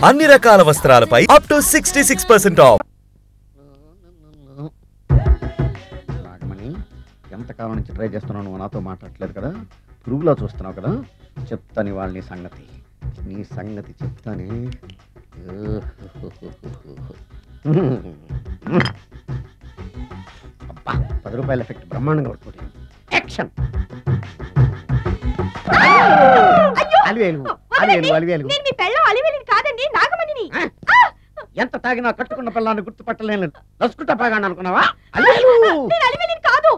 అన్ని రకాల వస్త్రాలపై up to 66% of. Nagamani, ఎంతకాలం నుంచి ట్రై చేస్తున్నావు, నువ్వు నాతో మాట్లాడట్లేదు కదా, పురుగులో చూస్తున్నావు కదా, చెప్తాను వాళ్ళ నీ సంగతి చెప్తానే. అబ్బా, 10 రూపాయల ఎఫెక్ట్ బ్రహ్మాండంగా పడుతుంది. యాక్షన్. ఎంత తాగినా కట్టుకున్న పిల్లాన్ని గుర్తుపట్టలేను, నసుకుంటా బాగాను అనుకున్నావా?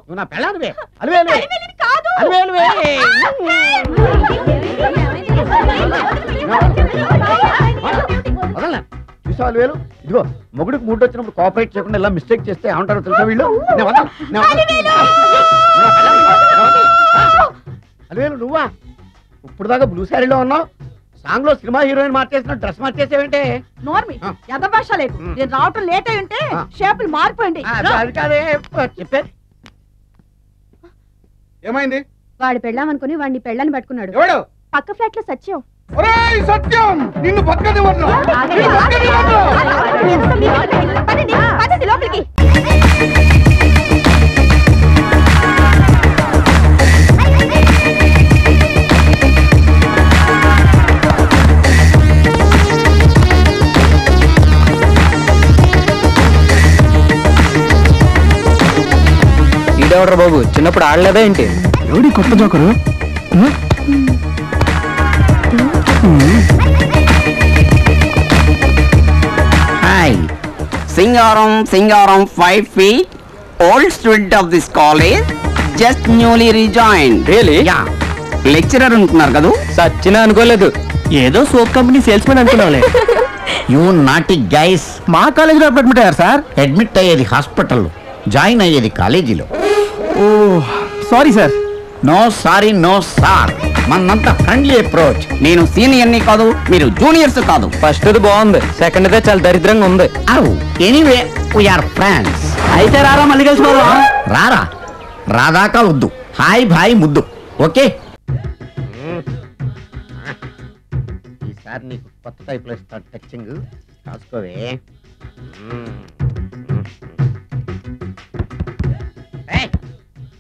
నువ్వు నా పిల్లానివే. చూసావు అలివేలు? ఇదిగో మొగుడికి మూడు వచ్చినప్పుడు కోఆపరేట్ చేయకుండా ఇలా మిస్టేక్ చేస్తే ఏమంటారో తెలుసా వీళ్ళు? అలివేలు నువ్వా? ఇప్పుడు దాకా బ్లూ శారీలో ఉన్నావు, సాంగ్ లో సినిమా హీరోయిన్ మార్చేసిన డ్రెస్ మార్చేసేవేంటే? నోర్మి యథభాష లేదు. నేను రావటం లేట్ అయి ఉంటే షేపులు మారిపోయింది. అది కాదే చెప్పేది. ఏమైంది? వాడు పెళ్ళామనుకుని వాడిని పెళ్ళని పట్టుకున్నాడు. ఎవడు? పక్క ఫ్లాట్ లో సత్యం. సత్యం, నిన్ను బతకనివ్వను. లోపలికి. ఈడెవడ్రా బాబు, చిన్నప్పుడు ఆడలేదా ఏంటి? ఎవడి కొత్త joker? Hi, Singaram 5 feet, old student of this college, just newly rejoined. Really? Yeah. Lecturer ఉంటున్నారు కదా? సచ్చినా అనుకోలేదు, ఏదో సోప్ కంపెనీ సేల్స్ మెన్ అనుకున్నావులే. యూ నాటి గైస్, మా కాలేజీలో అడ్మిట్ అయ్యారు సార్. అడ్మిట్ అయ్యేది హాస్పిటల్లో, జాయిన్ అయ్యేది కాలేజీలో. Oh sorry sir. No sorry, no sir, మనంతా ఫ్రెండ్లీ అప్రోచ్. నేను సీనియర్ని కాదు, మీరు జూనియర్స్ కాదు. ఫస్ట్ బాగుంది, సెకండ్ దే చాలా దరిద్రంగా ఉంది. Anyway we are friends. అయితే రారా, మళ్ళీ కలిసిపోదాం. రారా, రాదాకా వద్దు, హాయ్ భాయ్ ముద్దు. ఓకే, ఈసారి నీకు కొత్త టైప్లో ఇస్తాను టచింగ్, రాసుకోవే.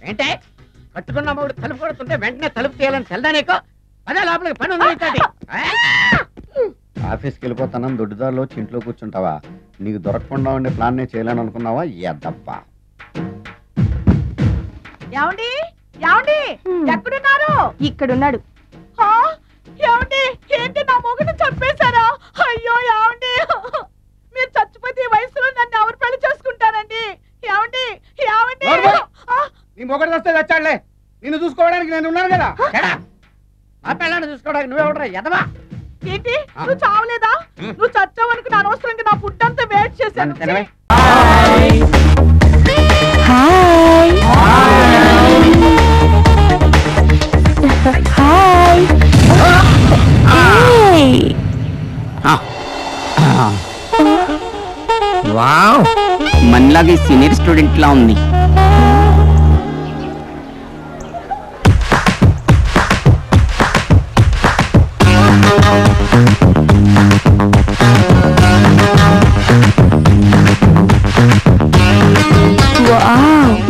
ఏంటే కట్టుకున్న మూడు తలుపు కొడుతుంటే వెంటనే తలుపు తీయాలని తెల్దా నీకు? అదే లోపలికి పని ఉంది. ఆఫీస్కి వెళ్ళిపోతానని దొడ్డుదారిలో ఇంట్లో కూర్చుంటావా? నీకు దొరకకుండా ఉండే ప్లాన్ నే చేయాలని అనుకున్నావా? ఎద్దబ్బా. ఏమండి ఏమండి, ఎక్కడున్నారు? ఇక్కడున్నాడు. ఏమండి, ఏంటి నా మొగుడు చంపేశారా? అయ్యో ఏమండి, మీరు చచ్చిపోతే ఈ వయసులో నన్ను ఎవరు పెళ్లి చేసుకుంటారండి? ఏమండి ఏమండి. నీ మొగడు వస్తే చచ్చాడులే, నిన్ను చూసుకోవడానికి నేను ఉన్నాను కదా. ఆ పిల్లని చూసుకోవడానికి నువ్వెవడరా ఎదవా? ఏంటి, నువ్వు చావలేదా? నువ్వు చచ్చావనుకు నా అనవసరంగా నా ఫుడ్ అంతా వెయిట్ చేశాను. వావ్, మనలాగే సీనియర్ స్టూడెంట్ లా ఉంది.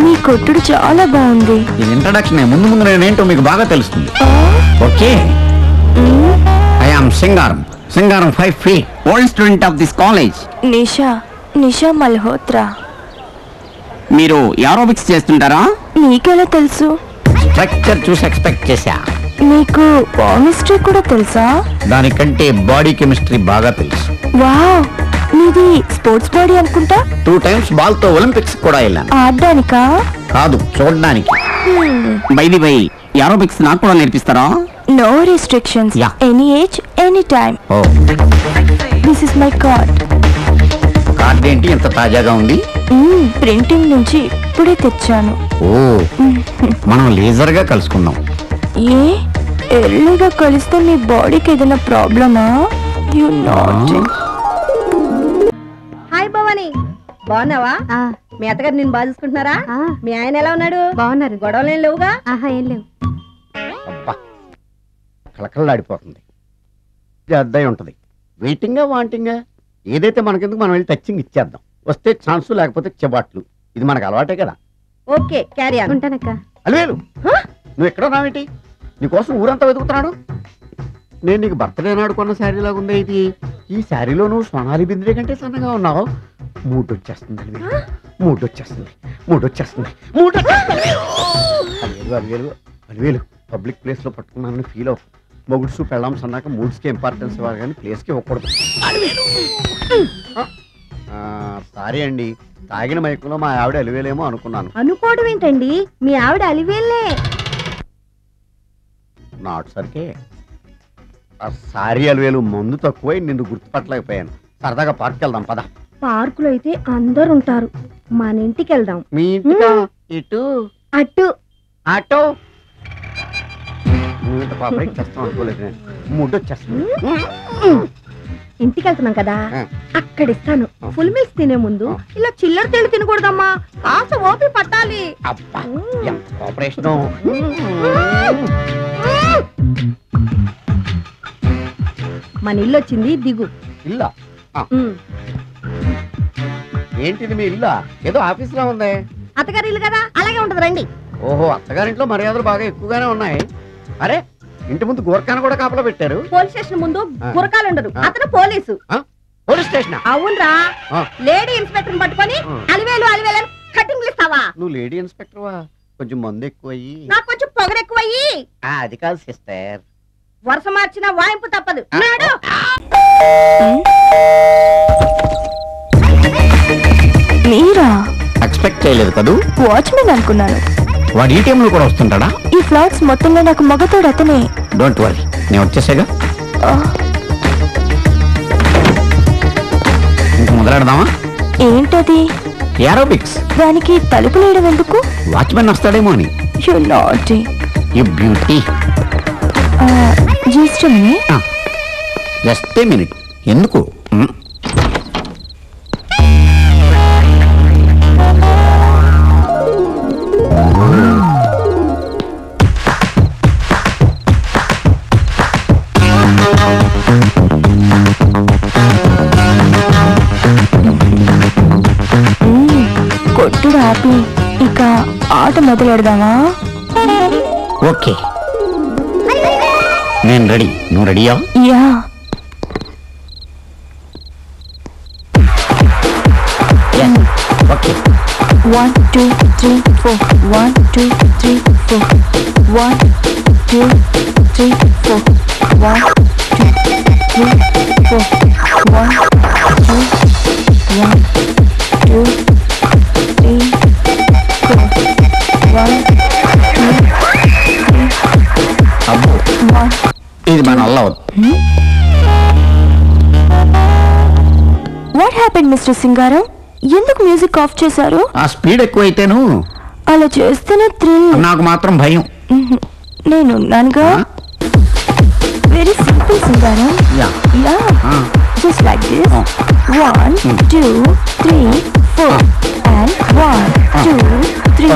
మీ కొట్టుడు చాలా బాగుంది. ఇది ఇంట్రడక్షన్, ముందు ముందు నేనేంటో మీకు బాగా తెలుస్తుంది. Okay, I am Singaram 5 feet, old student of this college. Nisha Malhotra. మీరు ఏరోబిక్స్ చేస్తుంటారా? నీకెలా తెలుసు? స్ట్రక్చర్ చూసి ఎక్స్పెక్ట్ చేశా. నీకు కెమిస్ట్రీ కూడా తెలుసా? దానికంటే బాడీ కెమిస్ట్రీ బాగా తెలుసు. వావ్, నీది స్పోర్ట్స్ బాడీ అనుకుంటా. 2 times బాల్ తో ఒలింపిక్స్ కూడా వెళ్ళాను. ఆడడానికా? కాదు, చూడడానికి. బై ది బై, ఏరోబిక్స్ నాకు కూడా నేర్పిస్తారా? No restrictions, Yeah. Any age any time. Oh, this is my card. Card ఏంటి ఎంత తాజాగా ఉంది? ప్రింటింగ్ నుంచి ఇప్పుడే తెచ్చాను. ఓ, మనం లేజర్ గా కలుసుకుందాం. ఏ ఎల్లుగా కలిస్తే నీ బాడీకి ఏదైనా ప్రాబ్లమా? You not. హాయ్ భవాని, బాగున్నావా? మీ అత్తగారు నేను బాగా చూసుకుంటున్నారా? మీ ఆయన ఎలా ఉన్నాడు? బాగున్నారు. గొడవలు ఏం లేవుగా? ఏం లేవు. అబ్బా, కలకల్లాడిపోతుంది. ఇది అద్దయి ఉంటది. వెయిటింగా వాంటింగా ఏదైతే మనకెందుకు మనం వెళ్ళి టచ్చింగ్ ఇచ్చేద్దాం. వస్తే ఛాన్స్ లేకపోతే చెబాట్లు. ఇది మనకు అలవాటే కదా. Okay carry on. ఉంటానక్క. అలివేలు నువ్వు ఎక్కడ ఉన్నావేంటి? నీకోసం ఊరంతా వెతుకుతున్నాడు. నేను నీకు బర్త్డే నాడు కొన్న శారీ లాగా ఉందే ఇది. ఈ శారీలో నువ్వు సోనాలి బింద్రే కంటే సన్నగా ఉన్నావు. మూడొచ్చేస్తుంది అలివేలు పబ్లిక్ ప్లేస్ లో పట్టుకున్నానని ఫీల్ అవ్వ. మొగుడ్స్ పెళ్ళాం సన్నాక మూడ్స్కి ఇంపార్టెన్స్ ఇవ్వాలి కానీ ప్లేస్కి ఇవ్వకూడదు. సారీ అండి, తాగిన మైకులో మా ఆవిడ అలివేలేమో అనుకున్నాను. అనుకోవడం ఏంటండి, మీ ఆవిడ అలివేలే. నాట్ సరికే. సారీ అలివేలు, మందు తక్కువై నిన్ను గుర్తుపట్టలేకపోయాను. సరదాగా పార్క్ వెళ్దాం పద. పార్కులో అయితే అందరు ఉంటారు, మన ఇంటికి వెళ్దాం. మీ ఇంటికా? ఇటు అటు ఆటో. నువ్వు ఇంత పాపరేట్ చేస్తాం అనుకోలేదు నేను. మూడొచ్చేస్తుంది. ఇంటికి వెళ్తున్నాం కదా, అక్కడ ఇస్తాను. ఫుల్ మీల్స్ తినే ముందు ఇలా చిల్లర తెళ్ళు తినకూడదమ్మా, కాస్త ఓపి పట్టాలి. అబ్బా ఎంత కోఆపరేషన్. మన ఇల్లు వచ్చింది, దిగు. ఇల్లా? ఏంటిది మీ ఇల్లా? ఏదో ఆఫీస్ లో ఉంది. అత్తగారి ఇల్లు కదా, అలాగే ఉంటది రండి. ఓహో, అత్తగారింట్లో మర్యాదలు బాగా ఎక్కువగానే ఉన్నాయి. అరే ఇంటి ముందు గోర్ఖాను కూడా కాపలా పెట్టారు. పోలీస్ స్టేషన్ ముందు గురకాలు ఉండరు, అతను పోలీసు. Police station? అవునరా, లేడీ ఇన్స్పెక్టర్ పట్టుకొని అలివేలు అలివేలు కటింగ్ ఇస్తావా? నువ్వు లేడీ ఇన్స్పెక్టర్ వా? కొంచెం మందు ఎక్కువయ్యి. నాకు కొంచెం పొగరు ఎక్కువయ్యి. అది కాదు సిస్టర్, వరుస మార్చిన వాయింపు తప్పదు. మీరా? ఎక్స్పెక్ట్ చేయలేదు కదూ. వాచ్మెన్ అనుకున్నాను. వాడు ఈ టైంలో కూడా వస్తుంటాడా? ఈ ఫ్లాట్స్ మొత్తంలో నాకు మగతోడు అతనే. డోంట్ వరీ, నేను వచ్చేసాగా. ఇంక మొదలెడదామా? ఏంటది? ఏరోబిక్స్. దానికి తలుపు లేయడం ఎందుకు? వాచ్మెన్ వస్తాడేమో అని. You naughty, you beauty. Just a minute. ఎందుకు? కొట్టుడు ఆపి ఇక ఆట మొదలెడదామా? ఓకే, నేను రెడీ. నువ్వు రెడీయా? యా. ఓకే. 1 2 3 4 1 2 3 4 1 2 3 4 1 2 3 4 1 2 1 2 3 4 1 2 3 అబ్బో, ఇది మన అల్ల. వాట్ హ్యాపెండ్ మిస్టర్ సింగారం? ఎందుకు మ్యూజిక్ ఆఫ్ చేశారు? ఆ స్పీడ్ ఎక్కువైతేను. అలా చేస్తేనే థ్రిల్. నాకు మాత్రం భయం. నేనున్నానుగా. Very simple Singaram. Yeah just like this. 1 2 3 4 and 1 2 3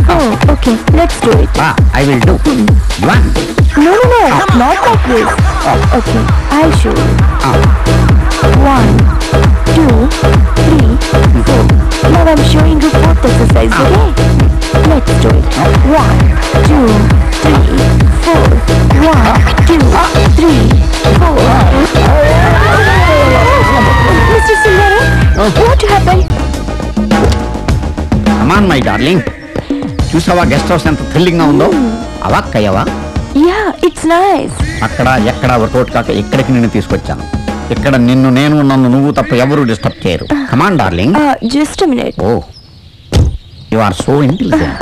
4. Okay, let's do it. I will do. 1. No, not like this. Okay, I'll show you. 1 2 3 4. Now I'm showing you both exercise, okay? Let's do it. 1 2 3 4 1 2 3 4. Mr. Singara, what happened? Come on, my darling. చూసావా guest house ఎంత thrilling గా ఉందో? అవాక్కయ్యవా? Yeah, it's nice. అక్కడ ఎక్కడ work out కాక ఇక్కడికి నిన్ను తీసుకొచ్చాను. ఇక్కడ నిన్ను నేను నన్ను నువ్వు తప్ప ఎవరు డిస్టర్బ్ చేయరు. Come on darling. Just a minute. Oh, you are so intelligent.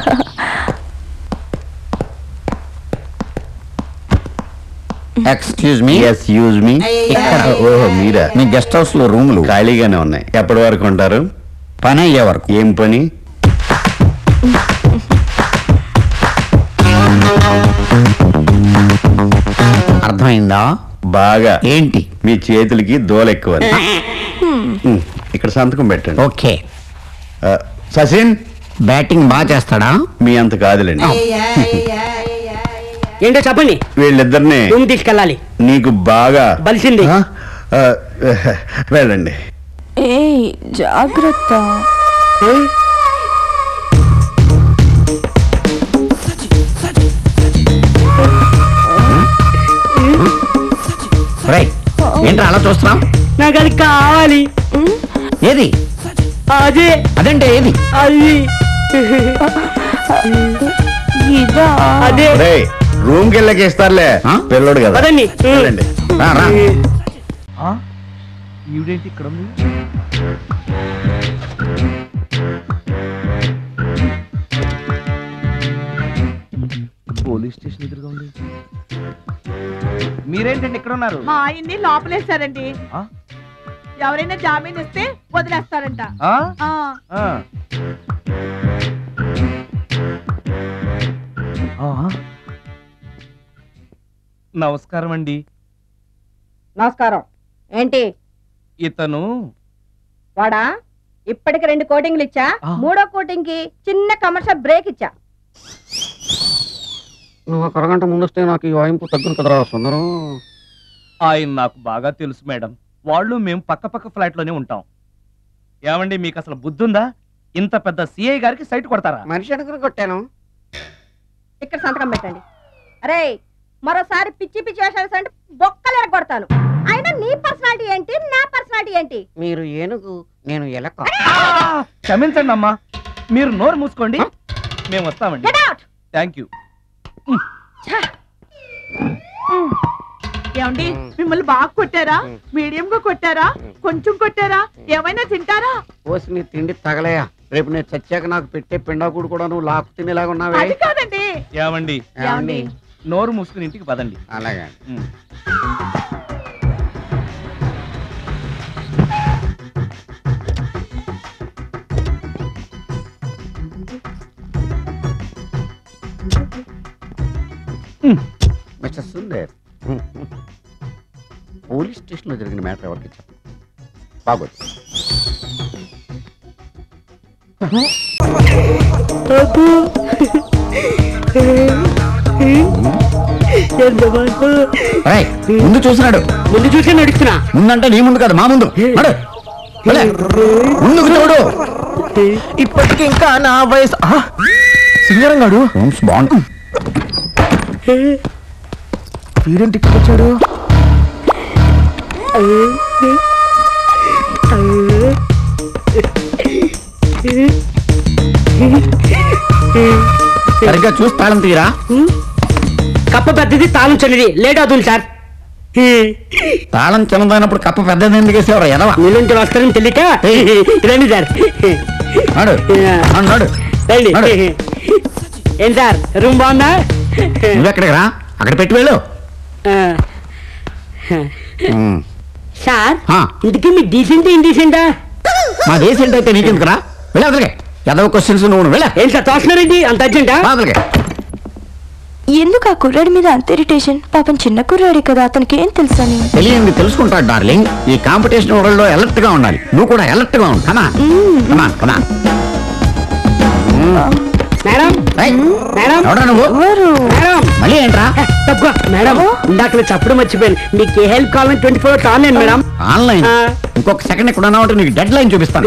Excuse me. Excuse me. ఇక్కడ ఓహో మీరా? మీ గెస్ట్ హౌస్ లో రూములు ఖాళీగానే ఉన్నాయి. ఎప్పటి వరకు ఉంటారు? పని అయ్యే వరకు. ఏం పని? అర్థమైందా? బాగా. ఏంటి? మీ చేతులకి దోలెక్కువ. ఇక్కడ సంతకం పెట్టండి. ఓకే. సచిన్ బ్యాటింగ్ బాగా చేస్తాడా? మీ అంత కాదులేండి. ఏంటో చెప్పండి. వీళ్ళిద్దరిని రూమ్ తీసుకెళ్ళాలి. నీకు బాగా బలిసింది. వెళ్ళండి. ఏ జాగ్రత్త. ఏంట్రా అలా చూస్తున్నాం? నాకు అది కావాలి. ఏది? అదే. అదంటే ఏది? అది ఇదా? అదే. రూమ్ కి వెళ్ళకి ఇస్తారులే, పిల్లడు కదా. పదండి. వెళ్ళండి. ఈవిడేంటి ఇక్కడ ఉంది? పోలీస్ స్టేషన్ ఎదురుగా ఉంది. మీరేంటండి ఇక్కడ ఉన్నారు? మా ఆయన్ని లోపలేస్తారండి. ఎవరైనా జామీన్ ఇస్తే వదిలేస్తారంట. నమస్కారం అండి. నమస్కారం. ఏంటి ఇతను? వాడా? ఇప్పటికి 2 కోటింగ్లు ఇచ్చా, 3వ కోటింగ్ కి చిన్న కమర్షియల్ బ్రేక్ ఇచ్చా. నువ్వు ఒక అరగంట ముందు వస్తే నాకు ఈ వాయింపు తగ్గును కదరా సుందరం. ఆయన నాకు బాగా తెలుసు మేడం. వాళ్ళు మేము పక్క ఫ్లాట్ లోనే ఉంటాం. ఏమండి మీకు అసలు బుద్ధుందా? ఇంత పెద్ద సిఐ గారికి సైట్ కొడతారా? మనిషి అడుగురు కొట్టాను. ఇక్కడ సంతకం పెట్టండి. అరే మరోసారి పిచ్చి వేషాలు అంటే బొక్కలు ఎరగొడతాను. అయినా నీ పర్సనాలిటీ ఏంటి, నా పర్సనాలిటీ ఏంటి? మీరు ఏనుగు, నేను ఎలక. క్షమించండి అమ్మా, మీరు నోరు మూసుకోండి, మేము వస్తామండి. Thank you. ఏమండి మిమ్మల్ని బాగా కొట్టారా, మీడియం గా కొట్టారా, కొంచెం కొట్టారా, ఏమైనా తింటారా? పోసి నీ తిండి తగలయా. రేపు నేను చచ్చాక నాకు పెట్టే పిండాకుడు కూడా నువ్వు లాక్కు తినేలాగా ఉన్నావే. అది కాదండి. ఏమండి నోరు మూసుకుని ఇంటికి పదండి. అలాగే. మిస్టర్ సుందర్, పోలీస్ స్టేషన్ లో జరిగిన మ్యాటర్ ఎవరికి చెప్పండి. బాగోదు. ముందు చూసినాడు. ముందు చూసే నడుస్తున్నా. ముందంటే నీ ముందు కాదు, మా ముందు. ముందుకు చూడు. ఇప్పటికి ఇంకా నా వయసు. సింగరం గాడు బాగుంది. వీరేంటి ఇక్కడ వచ్చాడు? సరిగ్గా చూసి తాళం తీరా. కప్ప పెద్దది, తాళం చిన్నది. లేట్ అవుతుంది సార్. తాళం చిన్నదైనప్పుడు కప్ప పెద్దది ఎందుకు వేసేవారు? ఎదవా మీలుంటి వస్తారని తెలియక రండి సార్. ఏం సార్ రూమ్ బాగుందా? నువ్వెక్కడికి రా, అక్కడ పెట్టి వెళ్ళు. సార్ ఇంటికి మీ డీసెంట్ ఇండీసెంటా? మా డీసెంట్ అయితే నీకెందుకు రా? వెళ్ళి అదలకే. ఎదవ క్వశ్చన్స్ నువ్వు వెళ్ళా. ఏం సార్ తోస్తున్నారండి అంత అర్జెంటా? అదలకే. ఎందుకు ఆ కుర్రాడి మీద అంత ఇరిటేషన్? పాపం చిన్న కుర్రాడి కదా, అతనికి ఏం తెలుసని. తెలియంది తెలుసుకుంటాడు డార్లింగ్. ఈ కాంపిటీషన్ వరల్డ్ లో అలర్ట్ గా ఉండాలి. నువ్వు కూడా అలర్ట్ గా ఉండు. కమా కమా. మేడం మేడం ఎవడా నువ్వు? మేడం మళ్ళీ ఏంట్రా? తక్కువ మేడం. ఇందాక చెప్పడం మర్చిపోయాను. మీకు ఏ హెల్ప్ కావాలని 24 hours ఆన్లైన్ మేడం. ఆన్లైన్? ఇంకొక సెకండ్ ఇక్కడ ఉన్నావు అంటే నీకు డెడ్ లైన్ చూపిస్తాను.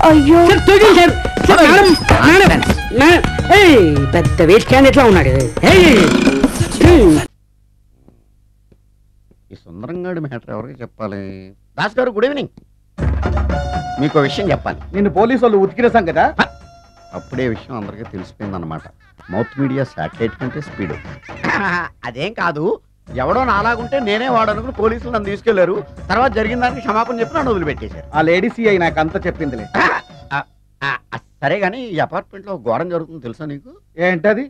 అయ్యో పెద్ద వేస్ట్ క్యాన్ ఎట్లా ఉన్నాడు. ఈ సుందరంగాడి మ్యాటర్ ఎవరికి చెప్పాలి? దాస్ గారు గుడ్ ఈవినింగ్. మీకు విషయం చెప్పాలి. నిన్ను పోలీసు వాళ్ళు ఉతికిరేసాం కదా. అప్పుడే విషయం అందరికీ తెలిసిపోయింది అనమాట. మౌత్ మీడియా శాటిలైట్ కంటే స్పీడ్. అదేం కాదు, ఎవడో నాలాగుంటే నేనే వాడనుకుని పోలీసులు నన్ను తీసుకెళ్లారు. తర్వాత జరిగిన దానికి క్షమాపణ చెప్పి నన్ను వదిలిపెట్టేశారు. ఆ లేడీ సిఐ నాకు అంతా చెప్పిందిలే. సరే గానీ ఈ అపార్ట్మెంట్ లో ఘోరం జరుగుతుంది తెలుసా నీకు? ఏంటది?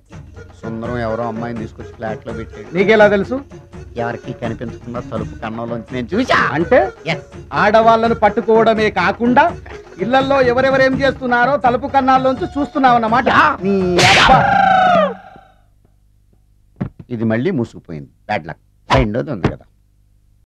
సుందరం ఎవరో అమ్మాయిని తీసుకొచ్చి ఫ్లాట్ లో పెట్టాడు. నీకెలా తెలుసు? ఎవరికి కనిపించకుండా తలుపు కన్నంలోంచి నేను చూసా. అంటే ఆడవాళ్ళను పట్టుకోవడమే కాకుండా ఇళ్లలో ఎవరెవరేం చేస్తున్నారో తలుపు కన్నాల్లోంచి చూస్తున్నావు అన్నమాట. ఇది మళ్ళీ మూసుకుపోయింది. Bad luck. రెండోది ఉంది కదా.